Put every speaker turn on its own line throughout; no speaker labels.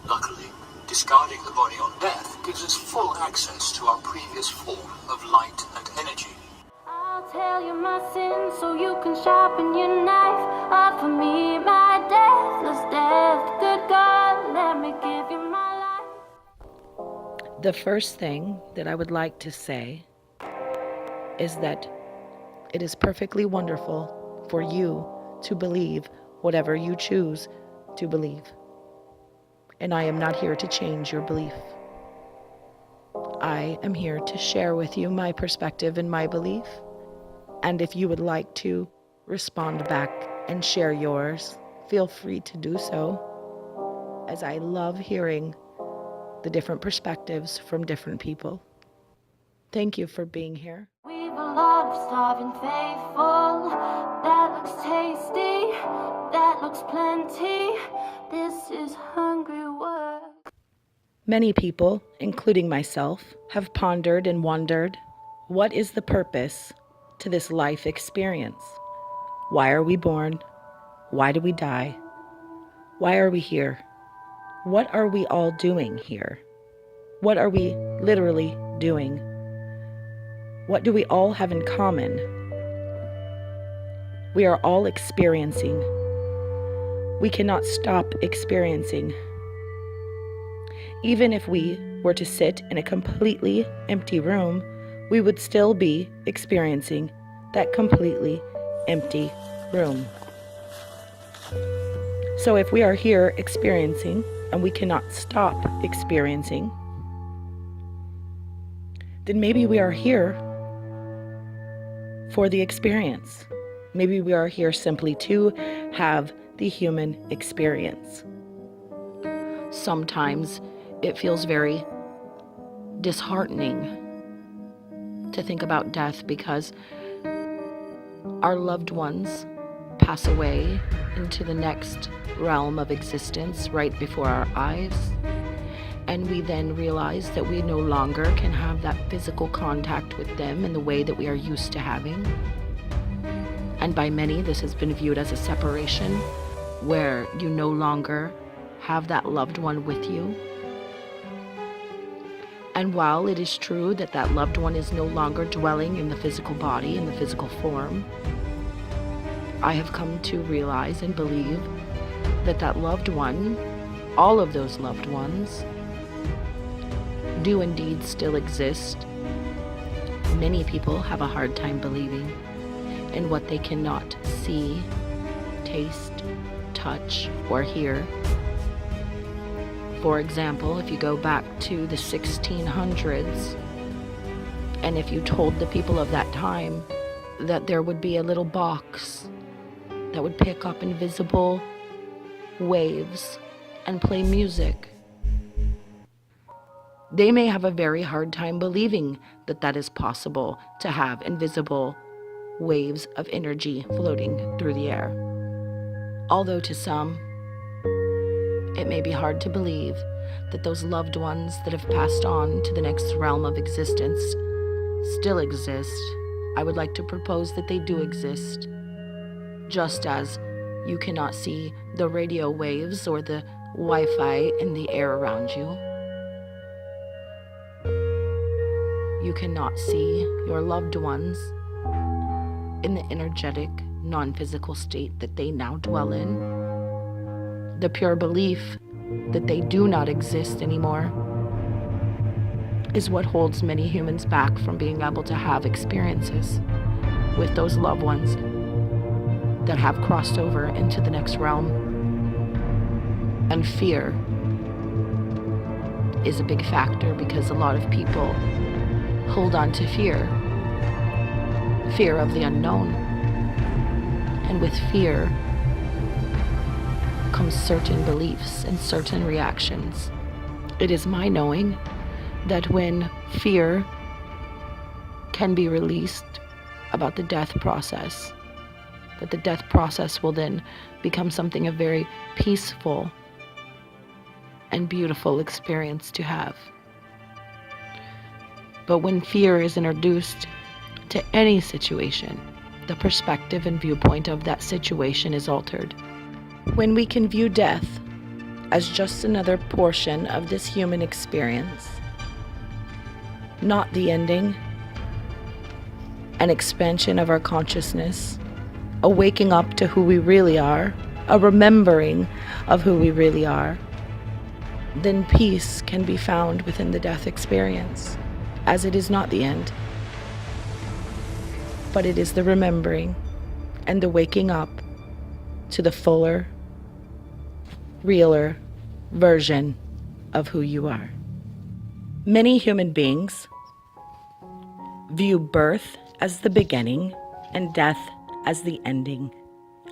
Luckily, discarding the body on death gives us full access to our previous form of light and energy.
I'll tell you my sins so you can sharpen your knife. Offer me my deathless death. Good God, let me give you my life.
The first thing that I would like to say is that it is perfectly wonderful for you to believe whatever you choose to believe. And I am not here to change your belief. I am here to share with you my perspective and my belief. And if you would like to respond back and share yours, feel free to do so, as I love hearing the different perspectives from different people. Thank you for being here.
We've a lot of starving faithful. That looks tasty. That looks plenty. This is hungry work.
Many people, including myself, have pondered and wondered, what is the purpose to this life experience? Why are we born? Why do we die? Why are we here? What are we all doing here? What are we literally doing? What do we all have in common? We are all experiencing. We cannot stop experiencing. Even if we were to sit in a completely empty room, we would still be experiencing that completely empty room. So if we are here experiencing and we cannot stop experiencing, then maybe we are here for the experience. Maybe we are here simply to have the human experience. Sometimes it feels very disheartening to think about death because our loved ones pass away into the next realm of existence right before our eyes, and we then realize that we no longer can have that physical contact with them in the way that we are used to having. And by many, this has been viewed as a separation where you no longer have that loved one with you. And while it is true that that loved one is no longer dwelling in the physical body, in the physical form, I have come to realize and believe that that loved one, all of those loved ones, do indeed still exist. Many people have a hard time believing in what they cannot see, taste, touch, or hear. For example, if you go back to the 1600s, and if you told the people of that time that there would be a little box that would pick up invisible waves and play music, they may have a very hard time believing that that is possible, to have invisible waves of energy floating through the air. Although to some, it may be hard to believe that those loved ones that have passed on to the next realm of existence still exist. I would like to propose that they do exist. Just as you cannot see the radio waves or the Wi-Fi in the air around you, you cannot see your loved ones in the energetic, non-physical state that they now dwell in. The pure belief that they do not exist anymore is what holds many humans back from being able to have experiences with those loved ones that have crossed over into the next realm. And fear is a big factor because a lot of people hold on to fear of the unknown. And with fear comes certain beliefs and certain reactions. It is my knowing that when fear can be released about the death process, that the death process will then become something of very peaceful and beautiful experience to have. But when fear is introduced to any situation, the perspective and viewpoint of that situation is altered. When we can view death as just another portion of this human experience, not the ending, an expansion of our consciousness, a waking up to who we really are, a remembering of who we really are, then peace can be found within the death experience, as it is not the end, but it is the remembering and the waking up to the fuller, realer version of who you are. Many human beings view birth as the beginning and death as the ending.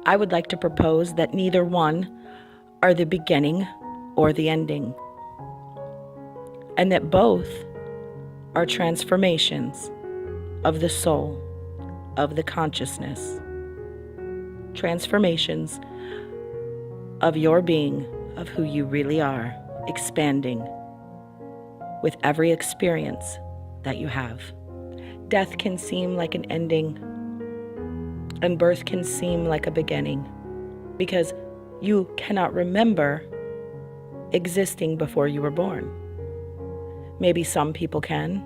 I would like to propose that neither one are the beginning or the ending, and that both are transformations of the soul, of the consciousness, transformations of your being, of who you really are, expanding with every experience that you have. Death can seem like an ending, and birth can seem like a beginning, because you cannot remember existing before you were born. Maybe some people can,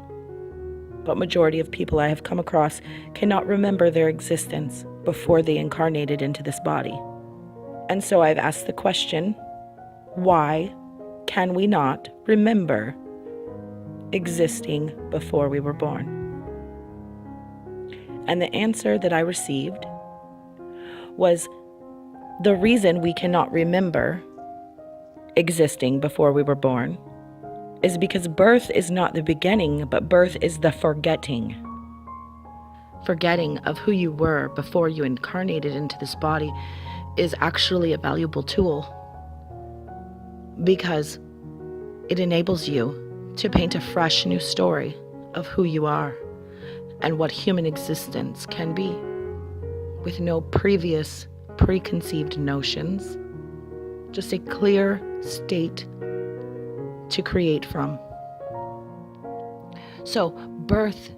but majority of people I have come across cannot remember their existence before they incarnated into this body. And so I've asked the question, why can we not remember existing before we were born? And the answer that I received was, the reason we cannot remember existing before we were born is because birth is not the beginning, but birth is the forgetting. Forgetting of who you were before you incarnated into this body is actually a valuable tool, because it enables you to paint a fresh new story of who you are and what human existence can be, with no previous preconceived notions, just a clear state to create from. So birth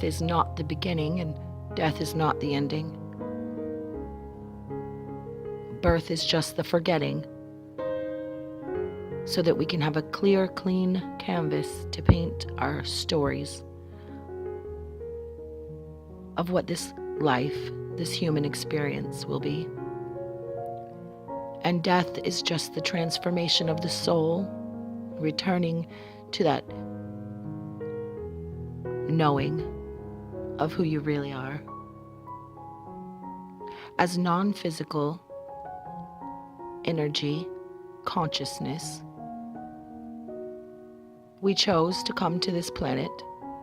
is not the beginning and death is not the ending. Birth is just the forgetting, so that we can have a clear, clean canvas to paint our stories of what this life, this human experience will be. And death is just the transformation of the soul, returning to that knowing of who you really are. As non-physical energy, consciousness, we chose to come to this planet,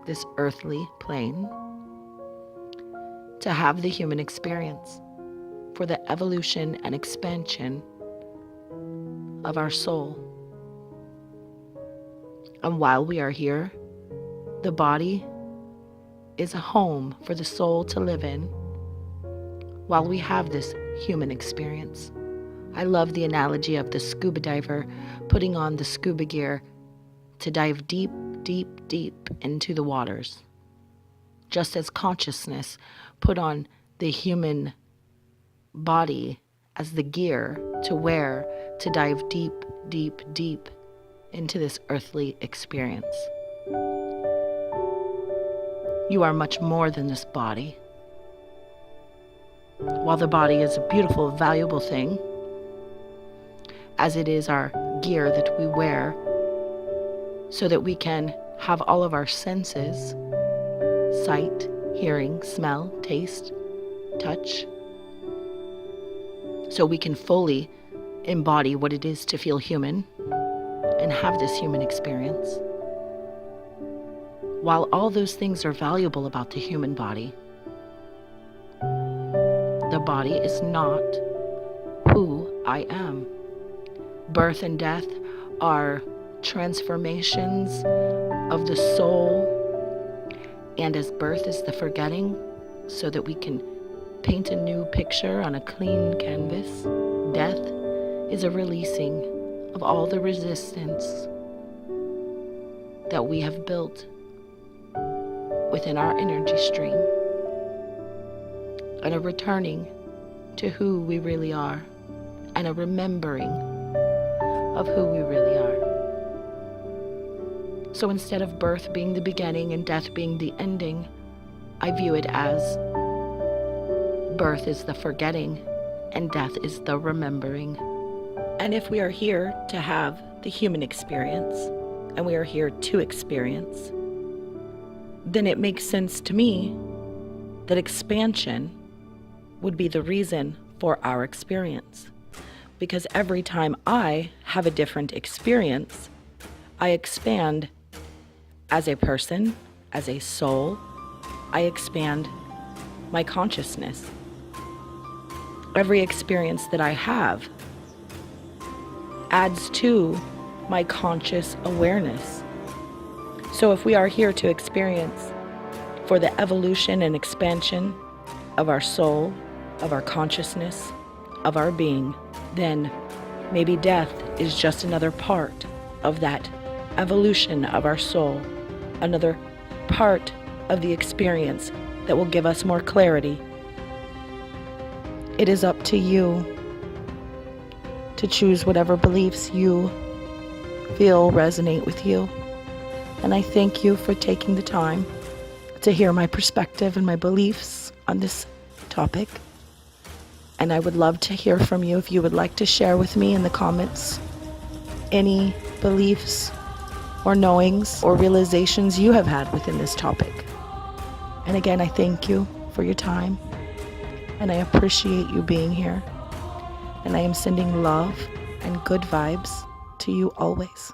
this earthly plane, to have the human experience for the evolution and expansion of our soul. And while we are here, the body is a home for the soul to live in while we have this human experience. I love the analogy of the scuba diver putting on the scuba gear to dive deep, deep, deep into the waters. Just as consciousness put on the human body as the gear to wear to dive deep, deep, deep into this earthly experience. You are much more than this body. While the body is a beautiful, valuable thing, as it is our gear that we wear so that we can have all of our senses, sight, hearing, smell, taste, touch, so we can fully embody what it is to feel human and have this human experience. While all those things are valuable about the human body, the body is not who I am. Birth and death are transformations of the soul, and as birth is the forgetting, so that we can paint a new picture on a clean canvas, death is a releasing of all the resistance that we have built within our energy stream, and a returning to who we really are, and a remembering of who we really are. So instead of birth being the beginning and death being the ending, I view it as birth is the forgetting and death is the remembering. And if we are here to have the human experience, and we are here to experience, then it makes sense to me that expansion would be the reason for our experience. Because every time I have a different experience, I expand as a person, as a soul. I expand my consciousness. Every experience that I have adds to my conscious awareness. So if we are here to experience for the evolution and expansion of our soul, of our consciousness, of our being, then maybe death is just another part of that evolution of our soul, another part of the experience that will give us more clarity. It is up to you to choose whatever beliefs you feel resonate with you. And I thank you for taking the time to hear my perspective and my beliefs on this topic. And I would love to hear from you if you would like to share with me in the comments any beliefs or knowings or realizations you have had within this topic. And again, I thank you for your time, and I appreciate you being here. And I am sending love and good vibes to you always.